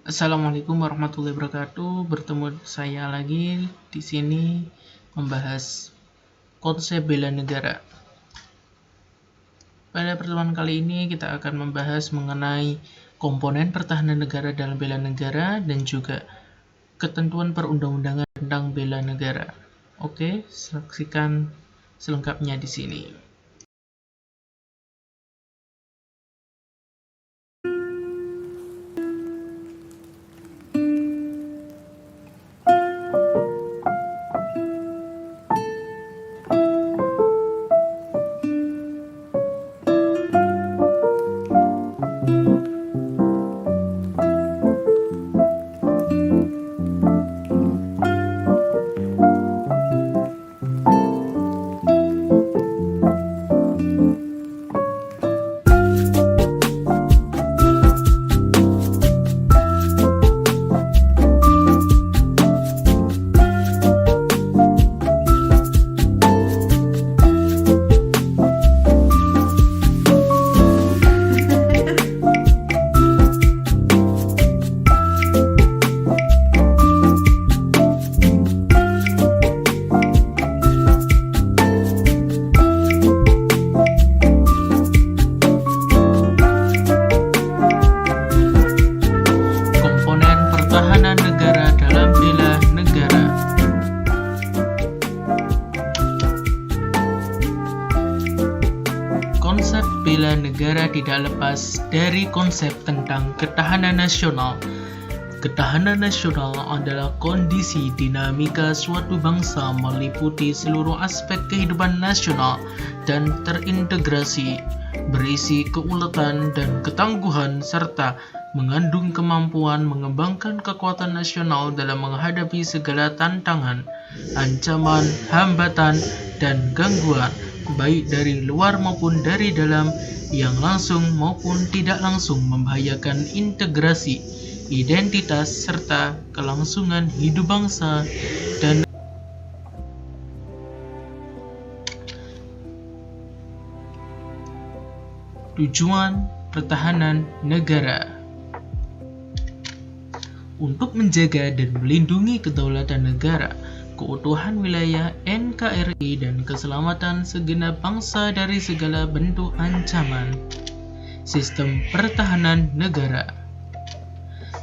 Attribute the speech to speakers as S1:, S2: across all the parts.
S1: Assalamualaikum warahmatullahi wabarakatuh. Bertemu saya lagi di sini membahas konsep bela negara. Pada pertemuan kali ini kita akan membahas mengenai komponen pertahanan negara dalam bela negara dan juga ketentuan perundang-undangan tentang bela negara. Oke, saksikan selengkapnya di sini. Komponen pertahanan negara dalam bela negara. Konsep bela negara tidak lepas dari konsep tentang ketahanan nasional. Ketahanan nasional adalah kondisi dinamika suatu bangsa meliputi seluruh aspek kehidupan nasional dan terintegrasi, berisi keuletan dan ketangguhan serta mengandung kemampuan mengembangkan kekuatan nasional dalam menghadapi segala tantangan, ancaman, hambatan, dan gangguan, baik dari luar maupun dari dalam, yang langsung maupun tidak langsung membahayakan integrasi, identitas, serta kelangsungan hidup bangsa dan tujuan pertahanan negara. Untuk menjaga dan melindungi kedaulatan negara, keutuhan wilayah NKRI, dan keselamatan segenap bangsa dari segala bentuk ancaman. Sistem pertahanan negara.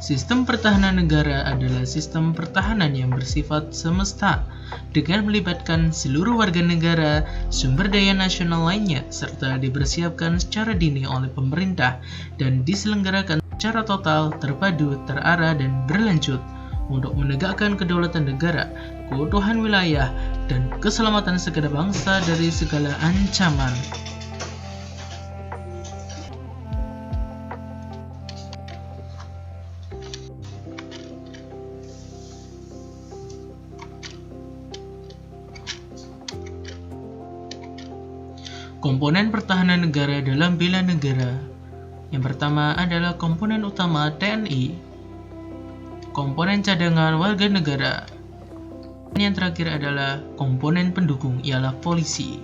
S1: Sistem pertahanan negara adalah sistem pertahanan yang bersifat semesta, dengan melibatkan seluruh warga negara, sumber daya nasional lainnya, serta dipersiapkan secara dini oleh pemerintah dan diselenggarakan secara total, terpadu, terarah, dan berlanjut untuk menegakkan kedaulatan negara, keutuhan wilayah, dan keselamatan segenap bangsa dari segala ancaman. Komponen pertahanan negara dalam bela negara. Yang pertama adalah komponen utama TNI, komponen cadangan warga negara, dan yang terakhir adalah komponen pendukung, ialah polisi.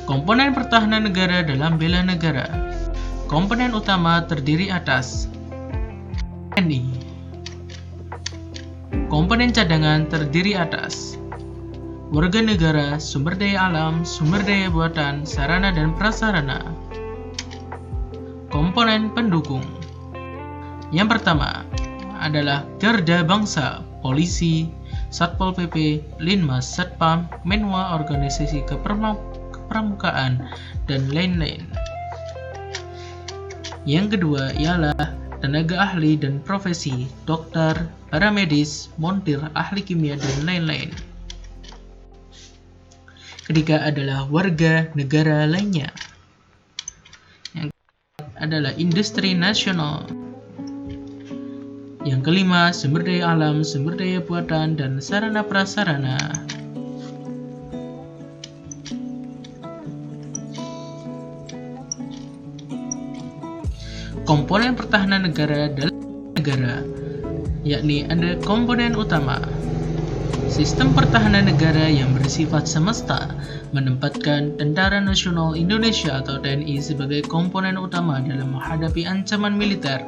S1: Komponen pertahanan negara dalam bela negara. Komponen utama terdiri atas TNI. Komponen cadangan terdiri atas warga negara, sumber daya alam, sumber daya buatan, sarana dan prasarana. Komponen pendukung. Yang pertama adalah Garda Bangsa, polisi, Satpol PP, Linmas, Satpam, Menwa, organisasi kepramukaan, dan lain-lain. Yang kedua ialah tenaga ahli dan profesi, dokter, para medis, montir, ahli kimia, dan lain-lain. Ketiga adalah warga negara lainnya. Yang keempat adalah industri nasional. Yang kelima, sumber daya alam, sumber daya buatan, dan sarana prasarana. Komponen pertahanan negara dalam negara, yakni ada komponen utama. Sistem pertahanan negara yang bersifat semesta menempatkan Tentara Nasional Indonesia atau TNI sebagai komponen utama dalam menghadapi ancaman militer.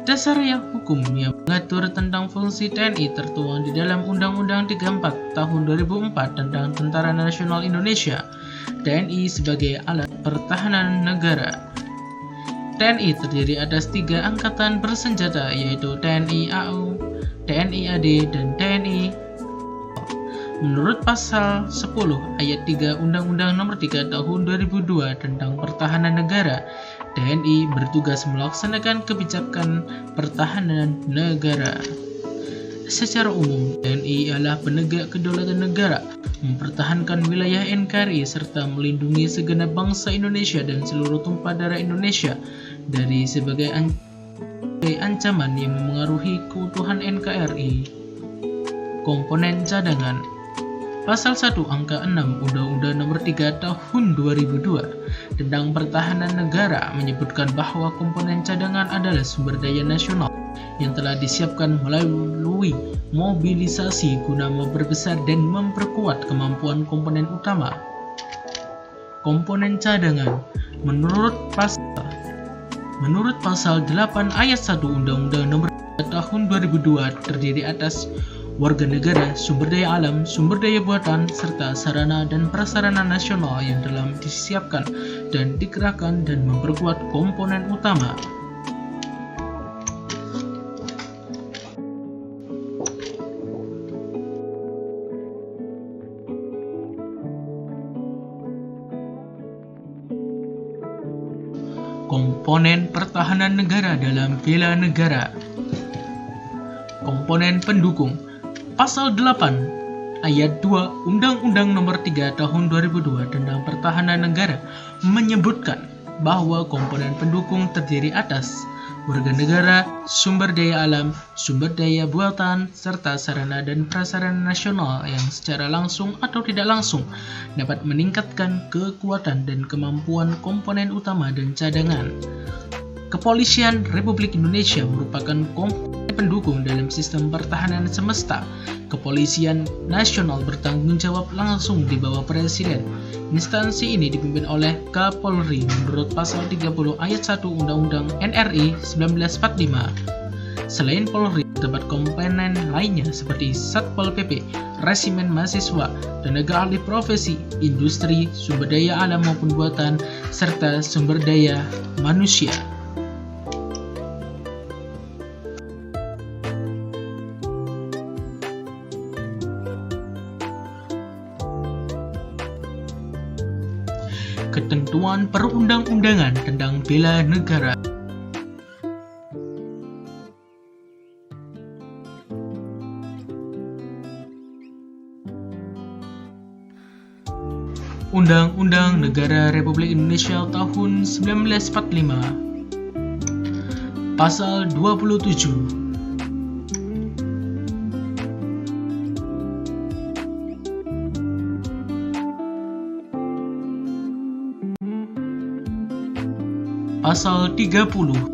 S1: Dasar hukum yang mengatur tentang fungsi TNI tertuang di dalam Undang-Undang 34 tahun 2004 tentang Tentara Nasional Indonesia. TNI sebagai alat pertahanan negara. TNI terdiri atas 3 angkatan bersenjata, yaitu TNI AU, TNI AD, dan TNI. Menurut pasal 10 ayat 3 Undang-Undang Nomor 3 Tahun 2002 tentang Pertahanan Negara, TNI bertugas melaksanakan kebijakan pertahanan negara. Secara umum, TNI ialah penegak kedaulatan negara, mempertahankan wilayah NKRI serta melindungi segenap bangsa Indonesia dan seluruh tumpah darah Indonesia dari sebagai ancaman yang memengaruhi keutuhan NKRI. Komponen cadangan. Pasal 1 angka 6 Undang-Undang Nomor 3 Tahun 2002 tentang Pertahanan Negara menyebutkan bahwa komponen cadangan adalah sumber daya nasional yang telah disiapkan melalui mobilisasi guna memperbesar dan memperkuat kemampuan komponen utama. Komponen cadangan menurut pasal 8 ayat 1 Undang-Undang Nomor 3 Tahun 2002 terdiri atas warga negara, sumber daya alam, sumber daya buatan, serta sarana dan prasarana nasional yang telah disiapkan dan dikerahkan dan memperkuat komponen utama. Komponen pertahanan negara dalam bela negara. Komponen pendukung. Pasal 8 ayat 2 Undang-Undang Nomor 3 Tahun 2002 tentang Pertahanan Negara menyebutkan bahwa komponen pendukung terdiri atas warga negara, sumber daya alam, sumber daya buatan, serta sarana dan prasarana nasional yang secara langsung atau tidak langsung dapat meningkatkan kekuatan dan kemampuan komponen utama dan cadangan. Kepolisian Republik Indonesia merupakan komponen pendukung dalam sistem pertahanan semesta. Kepolisian Nasional bertanggung jawab langsung di bawah Presiden. Instansi ini dipimpin oleh Kapolri menurut pasal 30 ayat 1 Undang-Undang NRI 1945. Selain Polri, terdapat komponen lainnya seperti Satpol PP, Resimen Mahasiswa, tenaga ahli profesi, industri, sumber daya alam maupun buatan, serta sumber daya manusia. Ketentuan perundang-undangan tentang bela negara. Undang-Undang Negara Republik Indonesia tahun 1945. Pasal 27. Pasal 30.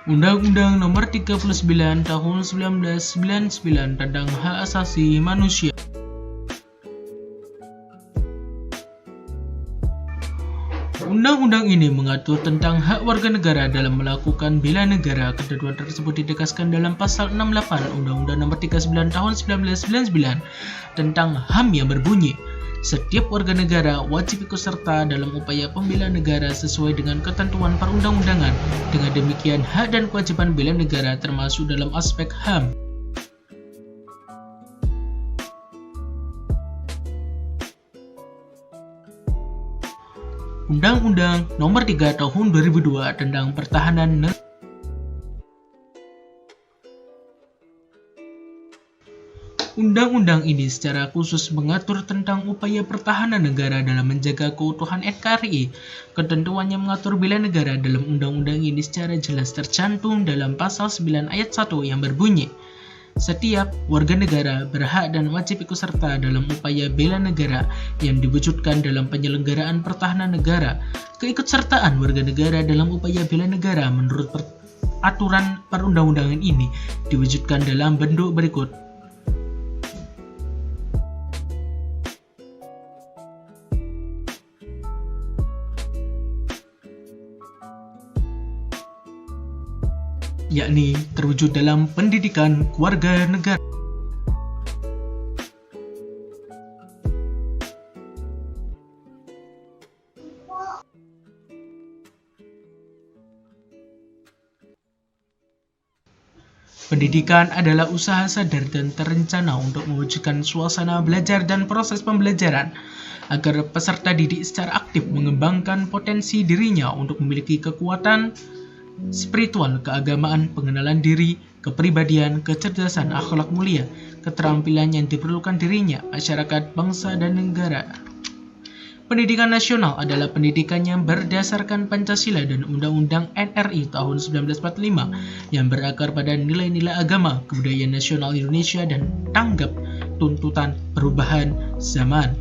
S1: Undang-Undang Nomor 39 Tahun 1999 tentang Hak Asasi Manusia. Undang-undang ini mengatur tentang hak warga negara dalam melakukan bela negara. Ketentuan tersebut ditegaskan dalam Pasal 68 Undang-Undang Nomor 39 Tahun 1999 tentang HAM yang berbunyi, Setiap warga negara wajib ikut serta dalam upaya pembelaan negara sesuai dengan ketentuan perundang-undangan. Dengan demikian, hak dan kewajiban bela negara termasuk dalam aspek HAM. Undang-Undang Nomor 3 Tahun 2002 tentang Pertahanan Negara. Undang-undang ini secara khusus mengatur tentang upaya pertahanan negara dalam menjaga keutuhan NKRI. Ketentuannya mengatur bela negara dalam undang-undang ini secara jelas tercantum dalam pasal 9 ayat 1 yang berbunyi, setiap warga negara berhak dan wajib ikut serta dalam upaya bela negara yang diwujudkan dalam penyelenggaraan pertahanan negara. Keikutsertaan warga negara dalam upaya bela negara menurut aturan perundang-undangan ini diwujudkan dalam bentuk berikut. Yakni terwujud dalam pendidikan warga negara. Pendidikan adalah usaha sadar dan terencana untuk mewujudkan suasana belajar dan proses pembelajaran agar peserta didik secara aktif mengembangkan potensi dirinya untuk memiliki kekuatan spiritual, keagamaan, pengenalan diri, kepribadian, kecerdasan, akhlak mulia, keterampilan yang diperlukan dirinya, masyarakat, bangsa, dan negara. Pendidikan nasional adalah pendidikan yang berdasarkan Pancasila dan Undang-Undang NRI tahun 1945 yang berakar pada nilai-nilai agama, kebudayaan nasional Indonesia, dan tanggap tuntutan perubahan zaman.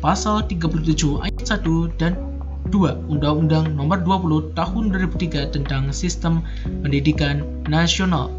S1: Pasal 37 ayat 1 dan 2 Undang-Undang Nomor 20 Tahun 2003 tentang Sistem Pendidikan Nasional.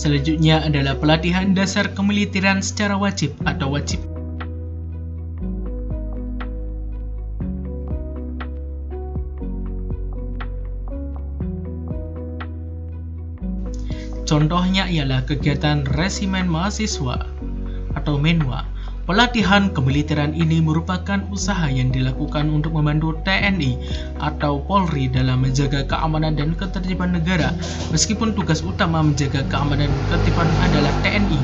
S1: Selanjutnya adalah pelatihan dasar kemiliteran secara wajib atau wajib. Contohnya ialah kegiatan Resimen Mahasiswa atau MENWA. Pelatihan kemiliteran ini merupakan usaha yang dilakukan untuk membantu TNI atau Polri dalam menjaga keamanan dan ketertiban negara. Meskipun tugas utama menjaga keamanan dan ketertiban adalah TNI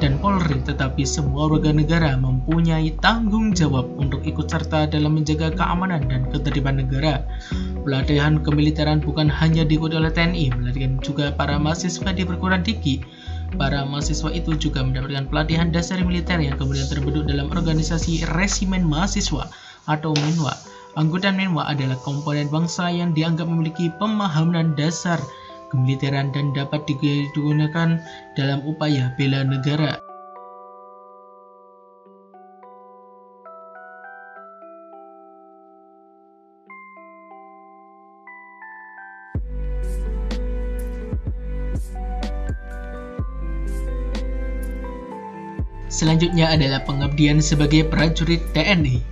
S1: dan Polri, tetapi semua warga negara mempunyai tanggung jawab untuk ikut serta dalam menjaga keamanan dan ketertiban negara. Pelatihan kemiliteran bukan hanya diikuti oleh TNI, melainkan juga para mahasiswa di perguruan tinggi. Para mahasiswa itu juga mendapatkan pelatihan dasar militer yang kemudian terbentuk dalam organisasi Resimen Mahasiswa atau MENWA. Anggota MENWA adalah komponen bangsa yang dianggap memiliki pemahaman dasar kemiliteran dan dapat digunakan dalam upaya bela negara. Selanjutnya adalah pengabdian sebagai prajurit TNI.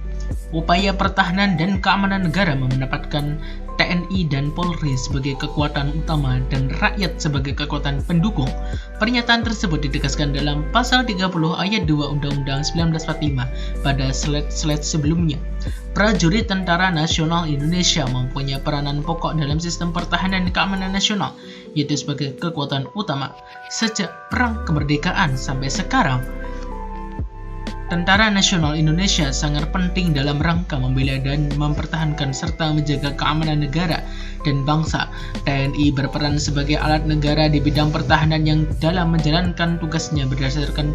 S1: Upaya pertahanan dan keamanan negara menempatkan TNI dan Polri sebagai kekuatan utama dan rakyat sebagai kekuatan pendukung. Pernyataan tersebut ditegaskan dalam pasal 30 ayat 2 Undang-Undang 1945 pada slide sebelumnya. Prajurit Tentara Nasional Indonesia mempunyai peranan pokok dalam sistem pertahanan dan keamanan nasional, yaitu sebagai kekuatan utama. Sejak Perang Kemerdekaan sampai sekarang, Tentara Nasional Indonesia sangat penting dalam rangka membela dan mempertahankan serta menjaga keamanan negara dan bangsa. TNI berperan sebagai alat negara di bidang pertahanan yang dalam menjalankan tugasnya berdasarkan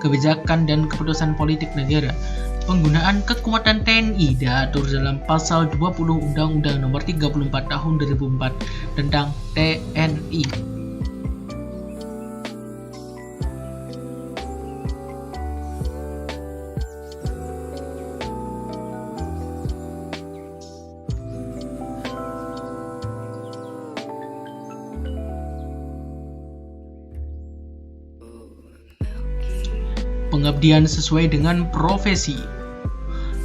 S1: kebijakan dan keputusan politik negara. Penggunaan kekuatan TNI diatur dalam pasal 20 Undang-Undang Nomor 34 Tahun 2004 tentang TNI. Pengabdian sesuai dengan profesi.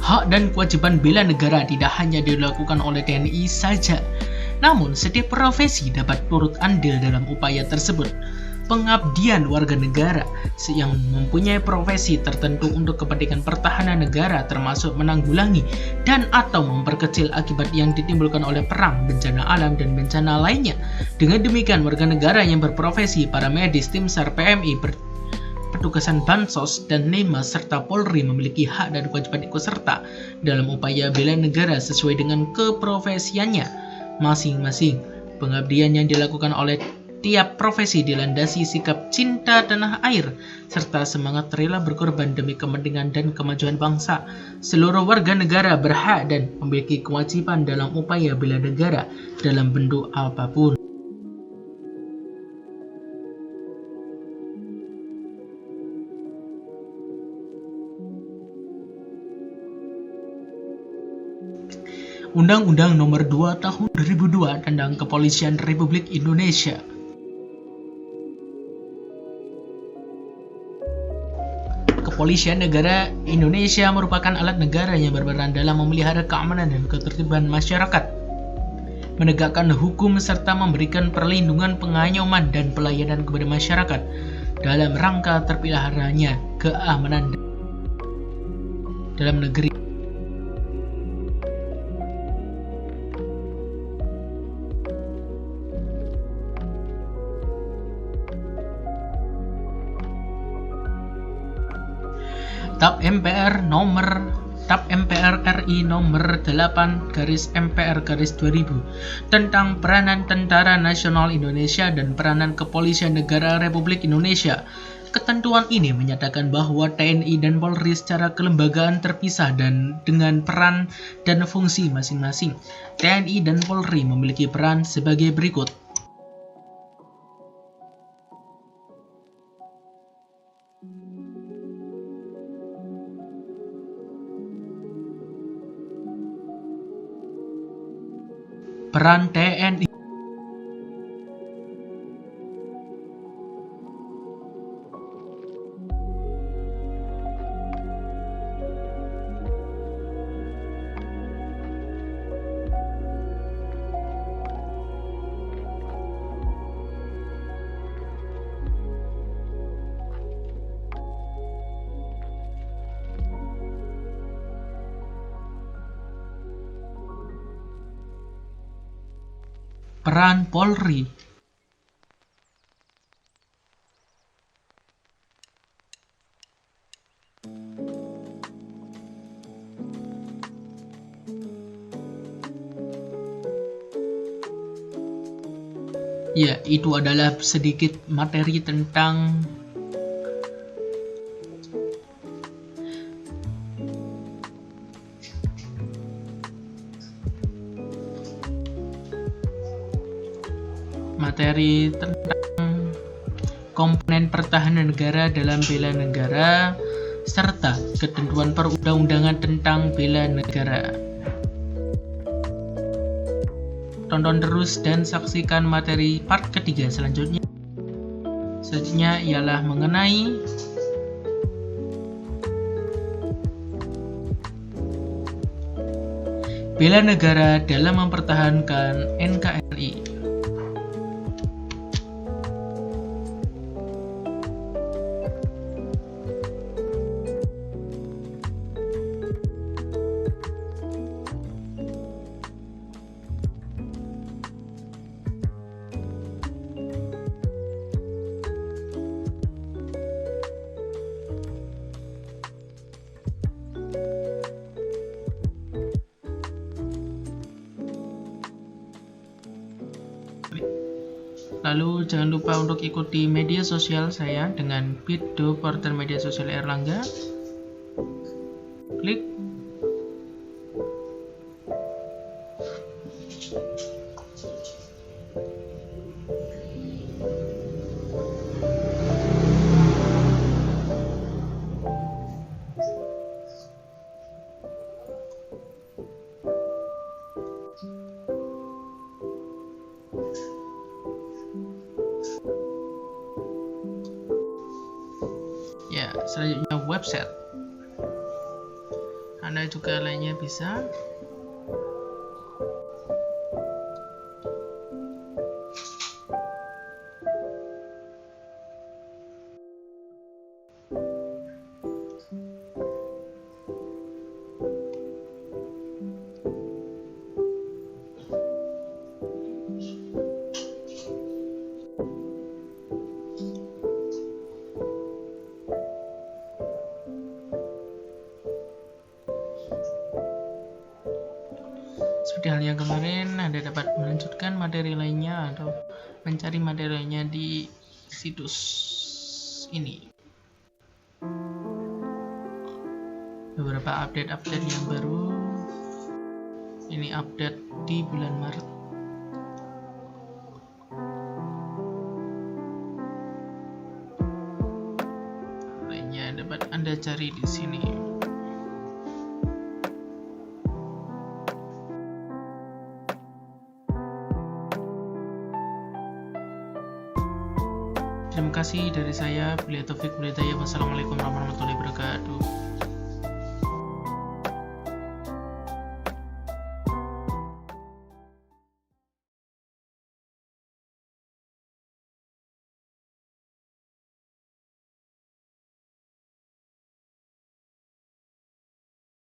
S1: Hak dan kewajiban bela negara tidak hanya dilakukan oleh TNI saja, namun setiap profesi dapat turut andil dalam upaya tersebut. Pengabdian warga negara yang mempunyai profesi tertentu untuk kepentingan pertahanan negara termasuk menanggulangi dan atau memperkecil akibat yang ditimbulkan oleh perang, bencana alam, dan bencana lainnya. Dengan demikian, warga negara yang berprofesi para medis, tim SAR, PMI, petugasan Bansos, dan NEMA, serta Polri memiliki hak dan kewajiban ikut serta dalam upaya bela negara sesuai dengan keprofesiannya masing-masing. Pengabdian yang dilakukan oleh tiap profesi dilandasi sikap cinta tanah air serta semangat rela berkorban demi kepentingan dan kemajuan bangsa. Seluruh warga negara berhak dan memiliki kewajiban dalam upaya bela negara dalam bentuk apapun. Undang-Undang Nomor 2 Tahun 2002 tentang Kepolisian Republik Indonesia. Kepolisian Negara Indonesia merupakan alat negara yang berperan dalam memelihara keamanan dan ketertiban masyarakat, menegakkan hukum serta memberikan perlindungan, pengayoman, dan pelayanan kepada masyarakat dalam rangka terpeliharanya keamanan dalam negeri. TAP MPR RI nomor 8/MPR/2000 tentang peranan Tentara Nasional Indonesia dan peranan Kepolisian Negara Republik Indonesia. Ketentuan ini menyatakan bahwa TNI dan Polri secara kelembagaan terpisah dan dengan peran dan fungsi masing-masing. TNI dan Polri memiliki peran sebagai berikut. Peran TNI. Peran Polri. Ya, itu adalah sedikit materi tentang komponen pertahanan negara dalam bela negara serta ketentuan perundang-undangan tentang bela negara. Tonton terus dan saksikan materi part ketiga selanjutnya. Selanjutnya ialah mengenai bela negara dalam mempertahankan NKRI. Lalu jangan lupa untuk ikuti media sosial saya dengan @do portal media sosial Erlangga. Klik. Ya, selanjutnya website. Anda juga lainnya bisa seperti hal yang kemarin. Anda dapat melanjutkan materi lainnya atau mencari materi lainnya di situs ini. Beberapa update yang baru. Ini update di bulan Maret. Lainnya dapat Anda cari di sini. Terima kasih dari saya, Bila Taufik Hidayah. Wassalamualaikum warahmatullahi wabarakatuh.